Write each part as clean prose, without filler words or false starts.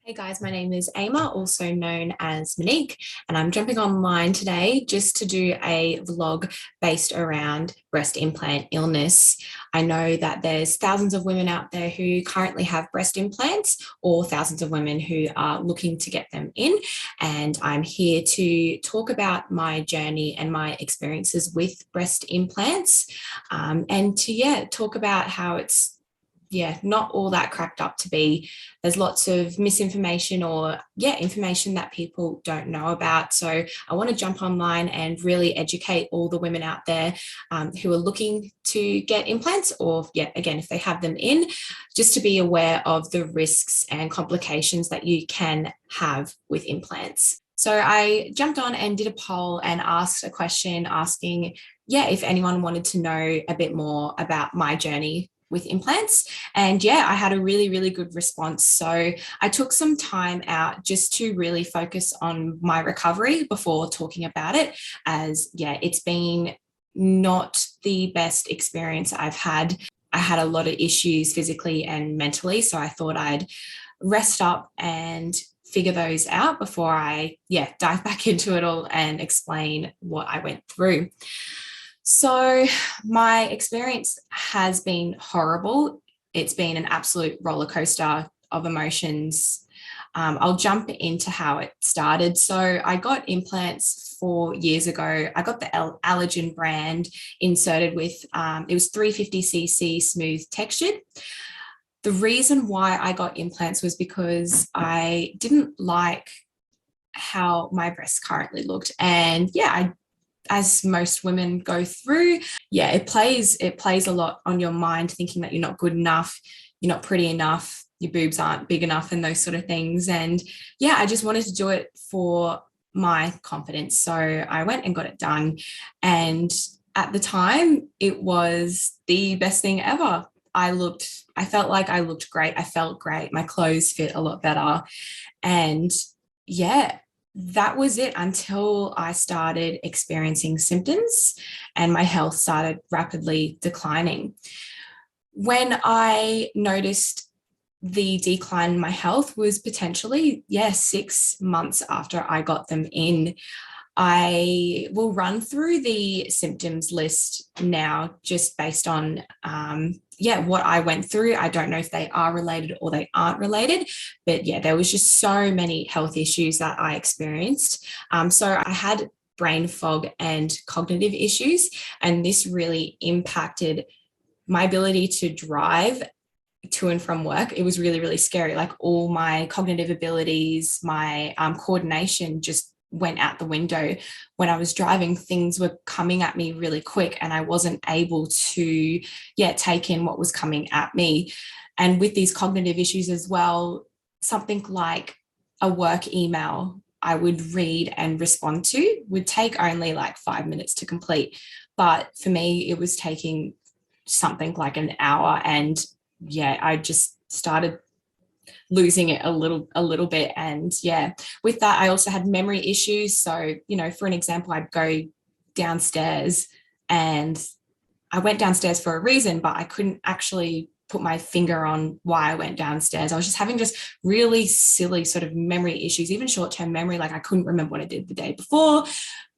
Hey guys, my name is Ama, also known as Monique, and I'm jumping online today just to do a vlog based around breast implant illness. I know that there's thousands of women out there who currently have breast implants or thousands of women who are looking to get them in, and I'm here to talk about my journey and my experiences with breast implants, and to talk about how it's not all that cracked up to be. There's lots of misinformation or information that people don't know about. So I want to jump online and really educate all the women out there who are looking to get implants, or again, if they have them in, just to be aware of the risks and complications that you can have with implants. So I jumped on and did a poll and asked a question asking, if anyone wanted to know a bit more about my journey with implants. And I had a really, really good response. So I took some time out just to really focus on my recovery before talking about it, as it's been not the best experience I've had. I had a lot of issues physically and mentally. So I thought I'd rest up and figure those out before I dive back into it all and explain what I went through. So my experience has been horrible. It's been an absolute roller coaster of emotions. I'll jump into how it started. So I got implants 4 years ago. I got the Allergen brand inserted with, it was 350cc smooth textured. The reason why I got implants was because I didn't like how my breasts currently looked. And as most women go through, it plays a lot on your mind, thinking that you're not good enough, you're not pretty enough, your boobs aren't big enough, and those sort of things. And I just wanted to do it for my confidence. So I went and got it done. And at the time, it was the best thing ever. I felt like I looked great. I felt great. My clothes fit a lot better. And that was it until I started experiencing symptoms and my health started rapidly declining. When I noticed the decline in my health was potentially 6 months after I got them in. I will run through the symptoms list now just based on what I went through. I don't know if they are related or they aren't related, but there was just so many health issues that I experienced. So I had brain fog and cognitive issues, and this really impacted my ability to drive to and from work. It was really, really scary. Like all my cognitive abilities, my coordination just went out the window. When I was driving, things were coming at me really quick and I wasn't able to take in what was coming at me. And with these cognitive issues as well, something like a work email I would read and respond to would take only like 5 minutes to complete. But for me, it was taking something like an hour. And I just started losing it a little bit. And with that, I also had memory issues. So, for an example, I'd go downstairs and I went downstairs for a reason, but I couldn't actually put my finger on why I went downstairs. I was just having just really silly sort of memory issues, even short-term memory. Like I couldn't remember what I did the day before,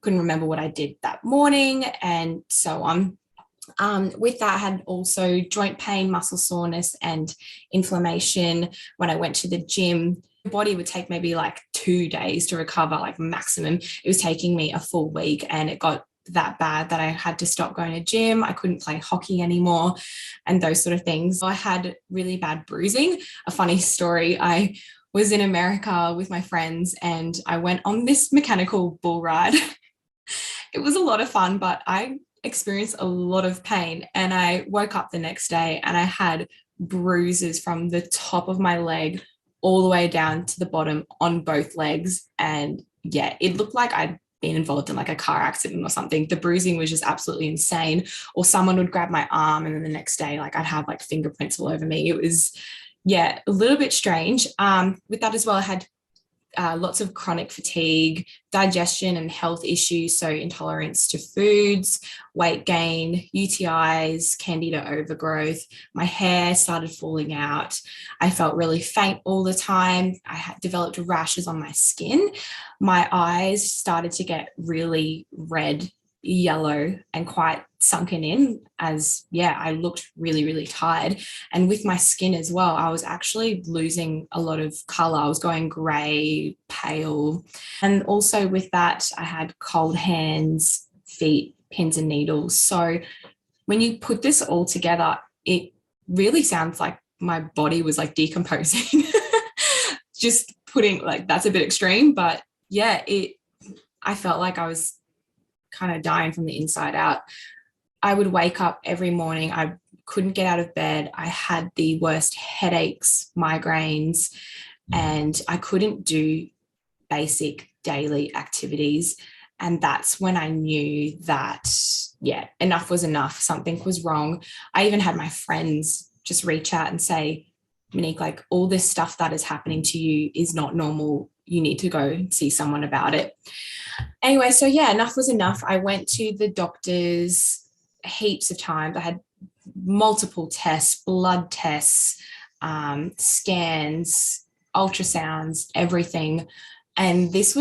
couldn't remember what I did that morning, and so on. With that, I had also joint pain, muscle soreness, and inflammation. When I went to the gym, the body would take maybe like 2 days to recover, like maximum. It was taking me a full week, and it got that bad that I had to stop going to gym. I couldn't play hockey anymore and those sort of things. I had really bad bruising. A funny story, I was in America with my friends and I went on this mechanical bull ride. It was a lot of fun, but I experienced a lot of pain, and I woke up the next day and I had bruises from the top of my leg all the way down to the bottom on both legs. And it looked like I'd been involved in like a car accident or something. The bruising was just absolutely insane. Or someone would grab my arm and then the next day like I'd have like fingerprints all over me. It was a little bit strange. With that as well, I had lots of chronic fatigue, digestion and health issues, so intolerance to foods, weight gain, UTIs, candida overgrowth. My hair started falling out. I felt really faint all the time. I had developed rashes on my skin. My eyes started to get really red, yellow, and quite sunken in, as I looked really, really tired. And with my skin as well, I was actually losing a lot of color. I was going gray, pale. And also with that, I had cold hands, feet, pins and needles. So when you put this all together, it really sounds like my body was like decomposing. Just putting, like, that's a bit extreme, but I felt like I was kind of dying from the inside out. I would wake up every morning. I couldn't get out of bed. I had the worst headaches, migraines, and I couldn't do basic daily activities. And that's when I knew that, enough was enough. Something was wrong. I even had my friends just reach out and say, Monique, like, all this stuff that is happening to you is not normal. You need to go see someone about it. Anyway, so enough was enough. I went to the doctors heaps of times. I had multiple tests, blood tests, scans, ultrasounds, everything. And this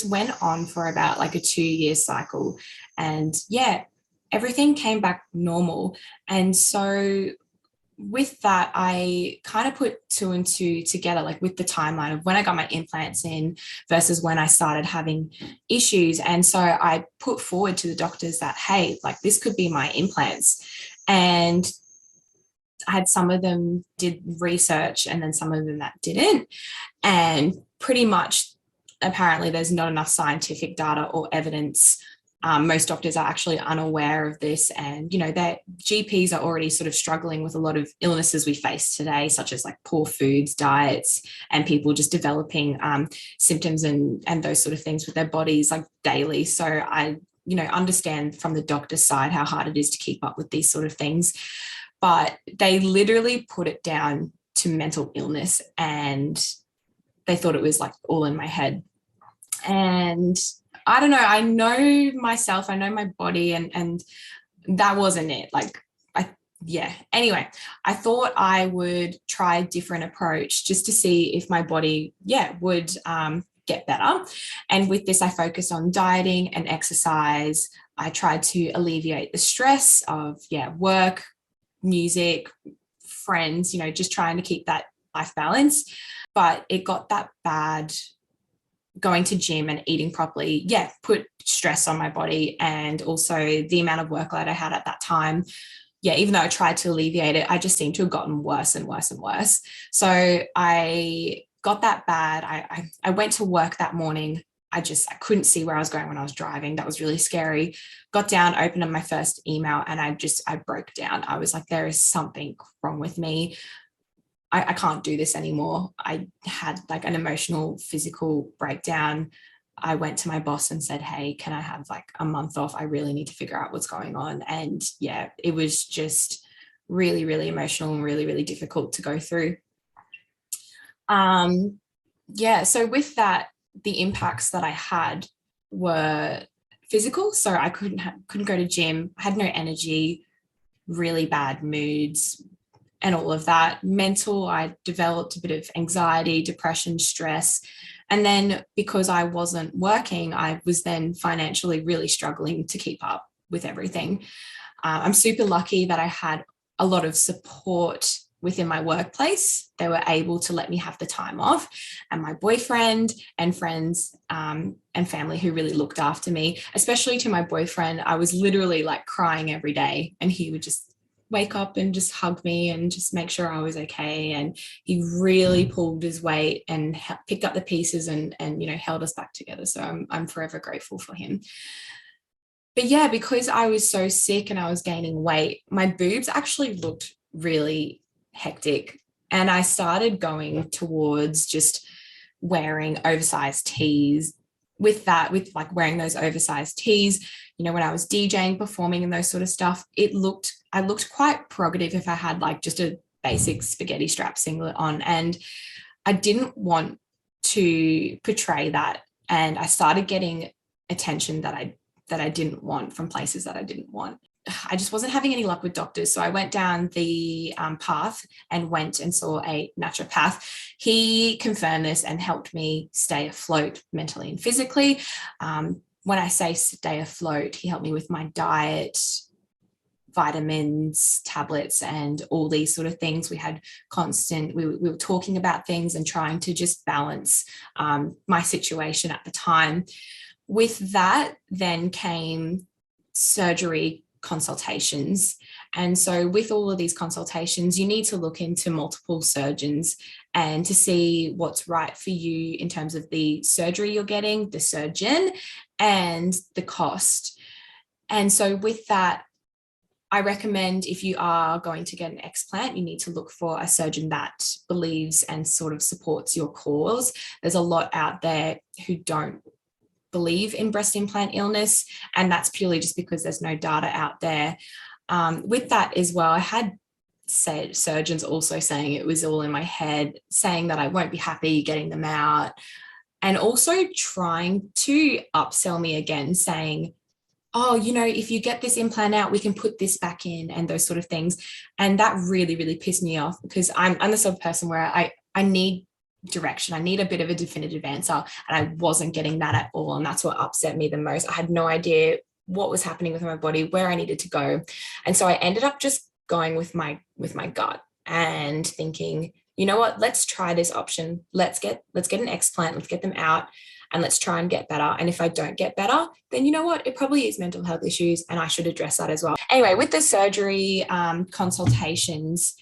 went on for about like a 2-year cycle. And everything came back normal. And so with that, I kind of put 2 and 2 together, like with the timeline of when I got my implants in versus when I started having issues. And so I put forward to the doctors that, hey, like, this could be my implants. And I had some of them did research and then some of them that didn't. And pretty much, apparently, there's not enough scientific data or evidence. Most doctors are actually unaware of this, and their GPs are already sort of struggling with a lot of illnesses we face today, such as like poor foods, diets, and people just developing symptoms and those sort of things with their bodies like daily. So I understand from the doctor's side how hard it is to keep up with these sort of things, but they literally put it down to mental illness, and they thought it was like all in my head. And I don't know, I know myself, I know my body, and that wasn't it. Like, Anyway, I thought I would try a different approach just to see if my body, would get better. And with this, I focused on dieting and exercise. I tried to alleviate the stress of, work, music, friends, just trying to keep that life balance. But it got that bad. Going to gym and eating properly, put stress on my body. And also the amount of workload I had at that time, even though I tried to alleviate it, I just seemed to have gotten worse and worse and worse. So I got that bad. I went to work that morning. I couldn't see where I was going when I was driving. That was really scary. Got down, opened up my first email, and I broke down. I was like, there is something wrong with me. I can't do this anymore. I had like an emotional, physical breakdown. I went to my boss and said, hey, can I have like a month off? I really need to figure out what's going on. And it was just really, really emotional and really, really difficult to go through. So with that, the impacts that I had were physical. So I couldn't go to gym, I had no energy, really bad moods, and all of that. Mental, I developed a bit of anxiety, depression, stress. And then because I wasn't working, I was then financially really struggling to keep up with everything. I'm super lucky that I had a lot of support within my workplace. They were able to let me have the time off, and my boyfriend and friends and family who really looked after me, especially to my boyfriend. I was literally like crying every day, and he would just wake up and just hug me and just make sure I was okay. And he really pulled his weight and picked up the pieces and held us back together. So I'm forever grateful for him. But because I was so sick and I was gaining weight, my boobs actually looked really hectic. And I started going towards just wearing oversized tees. With like wearing those oversized tees, when I was DJing, performing and those sort of stuff, I looked quite prerogative if I had like just a basic spaghetti strap singlet on. And I didn't want to portray that. And I started getting attention that I didn't want from places that I didn't want. I just wasn't having any luck with doctors. So I went down the path and went and saw a naturopath. He confirmed this and helped me stay afloat mentally and physically. When I say stay afloat, he helped me with my diet, vitamins, tablets, and all these sort of things. We had we were talking about things and trying to just balance my situation at the time. With that then came surgery consultations. And so with all of these consultations, you need to look into multiple surgeons and to see what's right for you in terms of the surgery you're getting, the surgeon, and the cost. And so with that, I recommend if you are going to get an explant, you need to look for a surgeon that believes and sort of supports your cause. There's a lot out there who don't believe in breast implant illness, and that's purely just because there's no data out there. With that as well, I had said surgeons also saying it was all in my head, saying that I won't be happy getting them out, and also trying to upsell me again, saying, oh, you know, if you get this implant out, we can put this back in, and those sort of things. And that really, really pissed me off, because I'm the sort of person where I need direction. I need a bit of a definitive answer, and I wasn't getting that at all. And that's what upset me the most. I had no idea what was happening with my body, where I needed to go. And so I ended up just going with my gut and thinking, you know what, let's try this option. Let's get an explant, let's get them out, and let's try and get better. And if I don't get better, then you know what, it probably is mental health issues, and I should address that as well. Anyway, with the surgery consultations,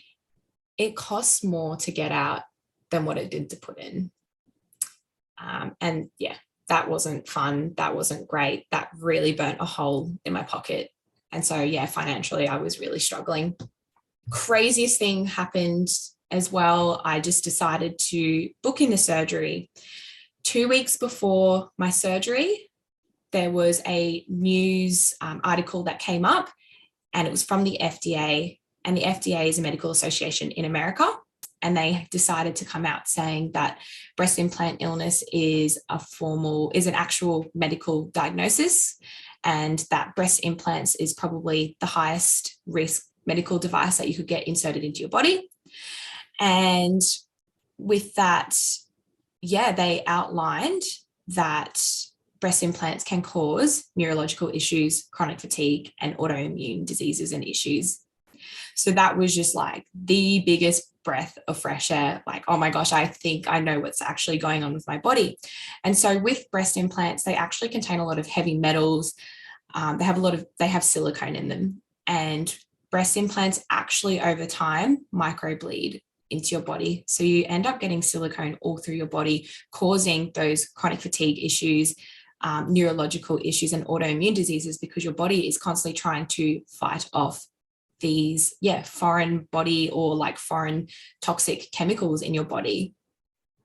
it costs more to get out than what it did to put in. And yeah, that wasn't fun. That wasn't great. That really burnt a hole in my pocket. And so, yeah, financially, I was really struggling. Craziest thing happened as well. I just decided to book in the surgery. 2 weeks before my surgery, there was a news article that came up, and it was from the FDA. And the FDA is a medical association in America. And they decided to come out saying that breast implant illness is an actual medical diagnosis, and that breast implants is probably the highest risk medical device that you could get inserted into your body. And with that, yeah, they outlined that breast implants can cause neurological issues, chronic fatigue, and autoimmune diseases and issues. So that was just like the biggest breath of fresh air. Like, oh my gosh, I think I know what's actually going on with my body. And so with breast implants, they actually contain a lot of heavy metals. They have silicone in them, and breast implants actually over time microbleed into your body. So you end up getting silicone all through your body, causing those chronic fatigue issues, neurological issues, and autoimmune diseases, because your body is constantly trying to fight off these foreign body or like foreign toxic chemicals in your body.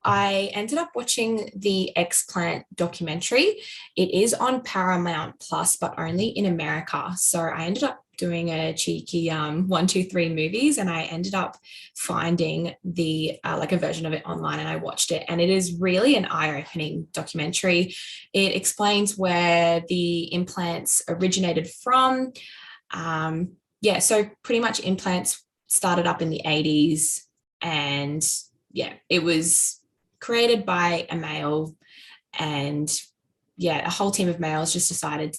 I ended up watching the Explant documentary. It is on Paramount Plus, but only in America. So I ended up doing a cheeky 1, 2, 3 movies, and I ended up finding the like a version of it online, and I watched it, and it is really an eye-opening documentary. It explains where the implants originated from. So pretty much implants started up in the 80s, and it was created by a male, and a whole team of males just decided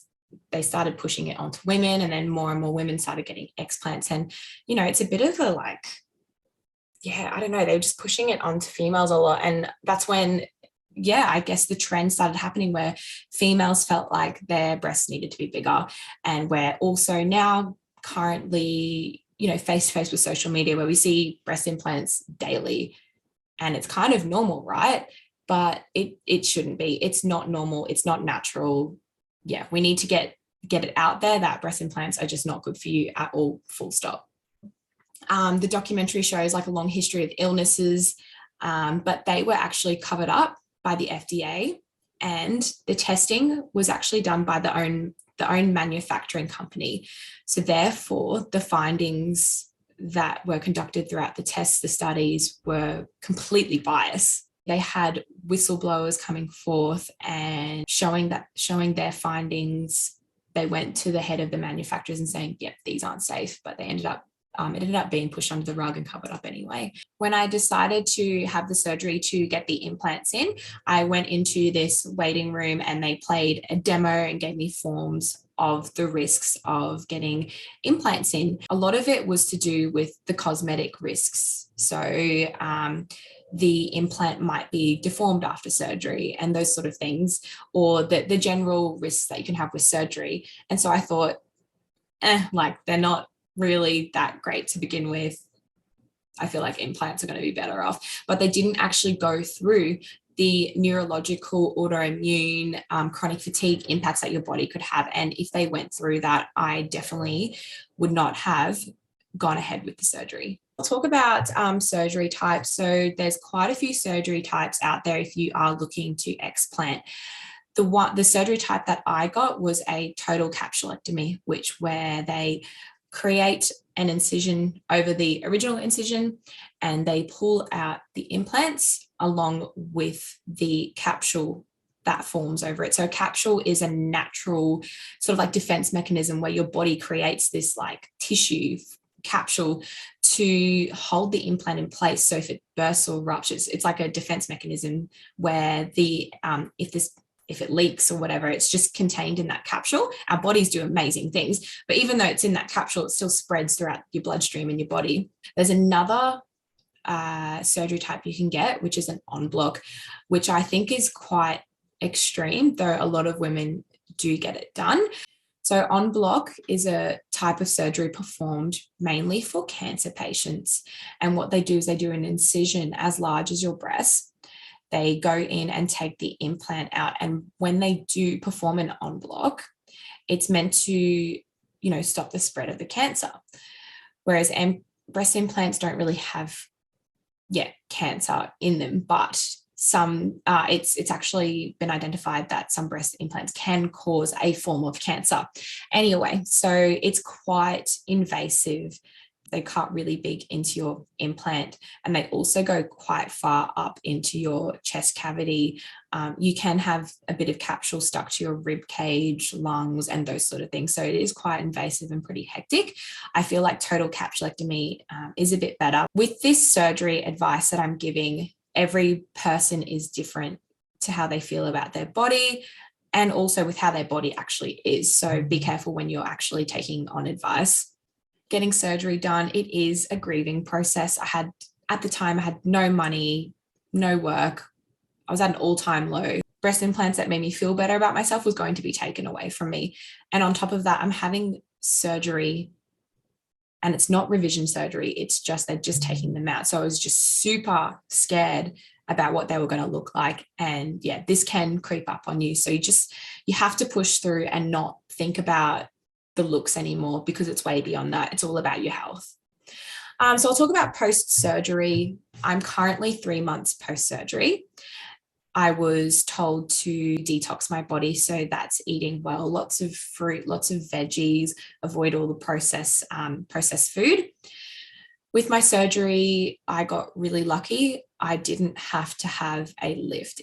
they started pushing it onto women, and then more and more women started getting explants. And it's a bit of a I don't know, they were just pushing it onto females a lot. And that's when I guess the trend started happening, where females felt like their breasts needed to be bigger. And we're also now currently face to face with social media, where we see breast implants daily, and it's kind of normal, right? But it shouldn't be. It's not normal. It's not natural. We need to get it out there that breast implants are just not good for you at all, full stop. The documentary shows like a long history of illnesses, but they were actually covered up by the FDA, and the testing was actually done by the own manufacturing company. So therefore, the findings that were conducted throughout the tests, the studies, were completely biased. They had whistleblowers coming forth and showing their findings. They went to the head of the manufacturers and saying, yep, these aren't safe, but they ended up it ended up being pushed under the rug and covered up anyway. When I decided to have the surgery to get the implants in, I went into this waiting room and they played a demo and gave me forms of the risks of getting implants in. A lot of it was to do with the cosmetic risks. So the implant might be deformed after surgery and those sort of things, or the general risks that you can have with surgery. And so I thought, like they're not really that great to begin with. I feel like implants are going to be better off, but they didn't actually go through the neurological, autoimmune, chronic fatigue impacts that your body could have. And if they went through that, I definitely would not have gone ahead with the surgery. I'll talk about surgery types. So there's quite a few surgery types out there if you are looking to explant. The surgery type that I got was a total capsulectomy, where they create an incision over the original incision and they pull out the implants along with the capsule that forms over it. So a capsule is a natural sort of like defense mechanism where your body creates this like tissue capsule to hold the implant in place. So if it bursts or ruptures, it's like a defense mechanism where if it leaks or whatever, it's just contained in that capsule. Our bodies do amazing things, but even though it's in that capsule, it still spreads throughout your bloodstream in your body. There's another surgery type you can get, which is an en bloc, which I think is quite extreme, though a lot of women do get it done. So en bloc is a type of surgery performed mainly for cancer patients. And what they do is they do an incision as large as your breast. They go in and take the implant out. And when they do perform an en bloc, it's meant to, stop the spread of the cancer. Whereas breast implants don't really have, cancer in them, but it's actually been identified that some breast implants can cause a form of cancer. Anyway, so it's quite invasive. They cut really big into your implant and they also go quite far up into your chest cavity. You can have a bit of capsule stuck to your rib cage, lungs, and those sort of things. So it is quite invasive and pretty hectic. I feel like total capsulectomy is a bit better. With this surgery advice that I'm giving, every person is different to how they feel about their body and also with how their body actually is. So be careful when you're actually taking on advice. Getting surgery done, it is a grieving process. At the time, I had no money, no work. I was at an all-time low. Breast implants that made me feel better about myself was going to be taken away from me. And on top of that, I'm having surgery and it's not revision surgery. It's just, they're just taking them out. So I was just super scared about what they were going to look like. And this can creep up on you. So you have to push through and not think about the looks anymore because it's way beyond that. It's all about your health. So I'll talk about post-surgery. I'm currently 3 months post-surgery. I was told to detox my body. So that's eating well, lots of fruit, lots of veggies, avoid all the processed food. With my surgery, I got really lucky. I didn't have to have a lift.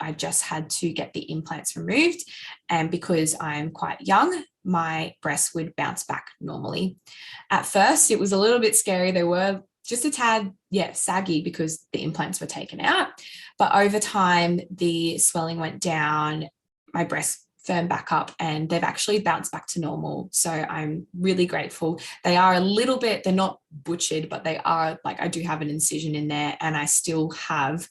I just had to get the implants removed. And because I'm quite young, my breasts would bounce back normally. At first, it was a little bit scary. They were just a tad, saggy because the implants were taken out. But over time, the swelling went down, my breasts firmed back up, and they've actually bounced back to normal. So I'm really grateful. They are a little bit, they're not butchered, but they are I do have an incision in there and I still have,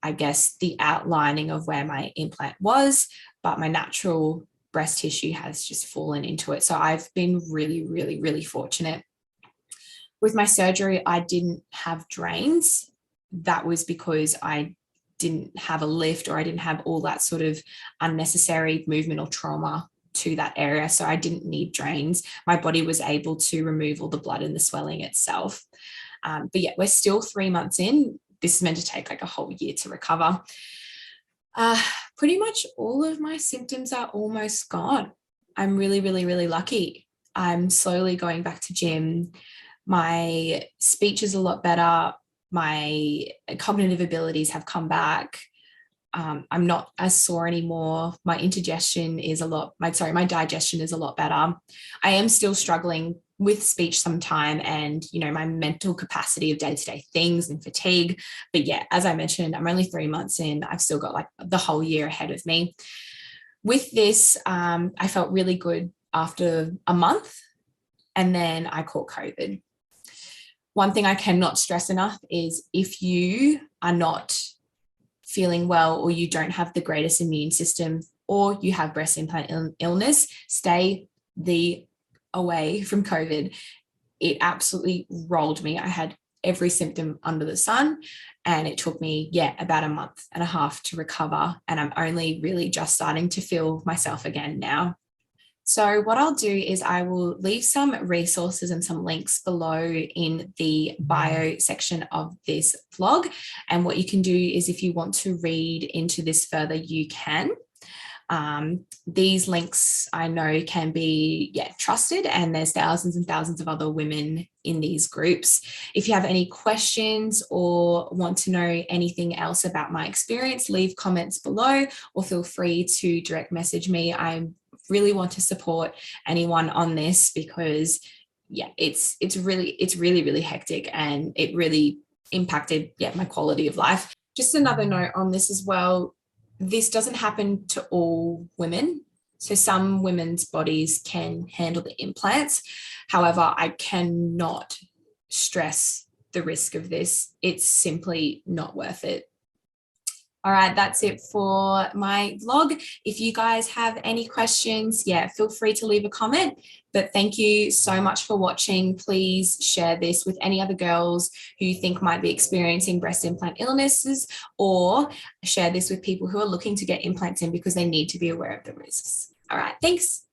I guess, the outlining of where my implant was, but my natural breast tissue has just fallen into it. So I've been really, really, really fortunate. With my surgery, I didn't have drains. That was because I didn't have a lift or I didn't have all that sort of unnecessary movement or trauma to that area. So I didn't need drains. My body was able to remove all the blood and the swelling itself. But we're still 3 months in. This is meant to take a whole year to recover. Pretty much all of my symptoms are almost gone. I'm really, really, really lucky. I'm slowly going back to gym. My speech is a lot better. my cognitive abilities have come back. I'm not as sore anymore. My digestion is a lot better. I am still struggling with speech sometime and, my mental capacity of day-to-day things and fatigue. But yeah, as I mentioned, I'm only 3 months in. I've still got like the whole year ahead of me. With this, I felt really good after a month, and then I caught COVID. One thing I cannot stress enough is if you are not feeling well, or you don't have the greatest immune system, or you have breast implant illness, stay away from COVID. It absolutely rolled me. I had every symptom under the sun, and it took me, about a month and a half to recover. And I'm only really just starting to feel myself again now. So what I'll do is I will leave some resources and some links below in the bio section of this vlog. And what you can do is, if you want to read into this further, you can. These links I know can be trusted, and there's thousands and thousands of other women in these groups. If you have any questions or want to know anything else about my experience, leave comments below, or feel free to direct message me. I really want to support anyone on this, because it's really hectic, and it really impacted my quality of life. Just another note on this as well, this doesn't happen to all women. So some women's bodies can handle the implants. However, I cannot stress the risk of this. It's simply not worth it. All right, that's it for my vlog. If you guys have any questions, feel free to leave a comment. But thank you so much for watching. Please share this with any other girls who you think might be experiencing breast implant illnesses, or share this with people who are looking to get implants in because they need to be aware of the risks. All right, thanks.